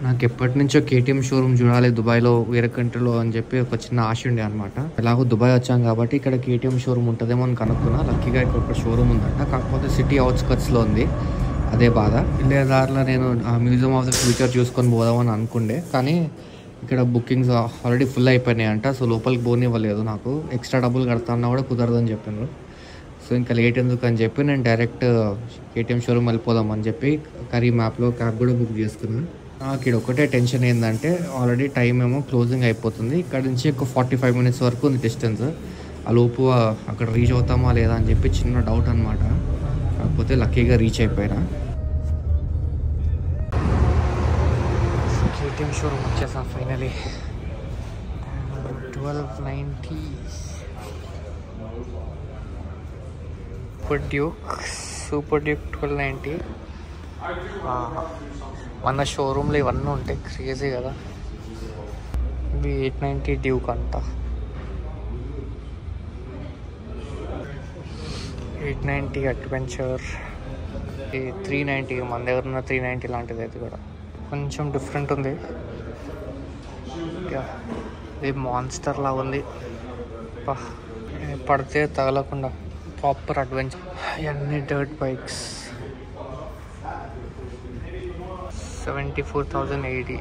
నాకు ఎప్పటి నుంచో కేటీఎం షోరూమ్ చూడాలి దుబాయ్లో వేరే కంట్రీలో అని చెప్పి ఒక చిన్న ఆశ ఉండే అనమాట. ఎలాగో దుబాయ్ వచ్చాం కాబట్టి ఇక్కడ కేటీఎం షోరూమ్ ఉంటుందేమో అని కనుక్కున్నా. లక్కీగా ఇక్కడ ఒక షోరూమ్ ఉందంట, కాకపోతే సిటీ అవుట్స్కట్స్లో ఉంది. అదే బాధ. వెళ్ళే దారిలో నేను మ్యూజియం ఆఫ్ ద ఫ్యూచర్ చూసుకొని పోదామని అనుకుండే, కానీ ఇక్కడ బుకింగ్స్ ఆల్రెడీ ఫుల్ అయిపోయినాయి అంట. సో లోపలికి పోనివ్వలేదు. నాకు ఎక్స్ట్రా డబ్బులు కడతాన్నా కూడా కుదరదని చెప్పాను. సో ఇంకా లేట్ ఎందుకు అని చెప్పి నేను డైరెక్ట్ కేటీఎం షోరూమ్ వెళ్ళిపోదామని చెప్పి కరీం యాప్లో క్యాబ్ కూడా బుక్ చేసుకున్నాను. నాకు ఇక్కడ ఒకటే టెన్షన్ ఏంటంటే ఆల్రెడీ టైం ఏమో క్లోజింగ్ అయిపోతుంది. ఇక్కడ నుంచి ఒక 45 minutes వరకు ఉంది డిస్టెన్స్. ఆ లోపు అక్కడ రీచ్ అవుతామా లేదా అని చెప్పి చిన్న డౌట్ అనమాట. కాకపోతే లక్కీగా రీచ్ అయిపోయినా. కేటీఎం షోరూమ్ వచ్చేసాం ఫైనలీ. 1290 super Duke 1290. మన షోరూమ్లో ఇవన్నీ ఉంటాయి, క్రేజీ కదా. ఇది 890 డ్యూక్ అంట. 890 అడ్వెంచర్. ఈ 390 మన దగ్గర ఉన్న 390 లాంటిది. అయితే కూడా కొంచెం డిఫరెంట్ ఉంది. ఇది మాన్స్టర్ లాగా ఉంది. పడితే తగలకుండా ప్రాపర్ అడ్వెంచర్. ఇవన్నీ డర్ట్ బైక్స్. 74,080.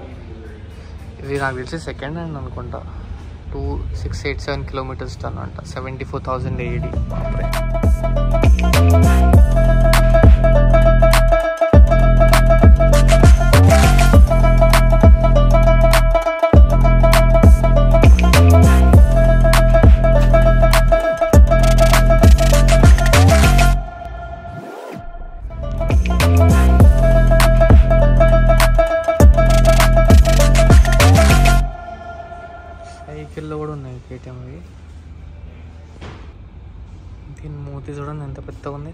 ఇది నాకు తెలిసి సెకండ్ హ్యాండ్ అనుకుంటా. 2687 kilometers టన్ అంట. 74,080. సైకిల్లో కూడా ఉన్నాయి కేటీఎంవి. దీని మూతి చూడండి ఎంత పెద్దగా ఉంది.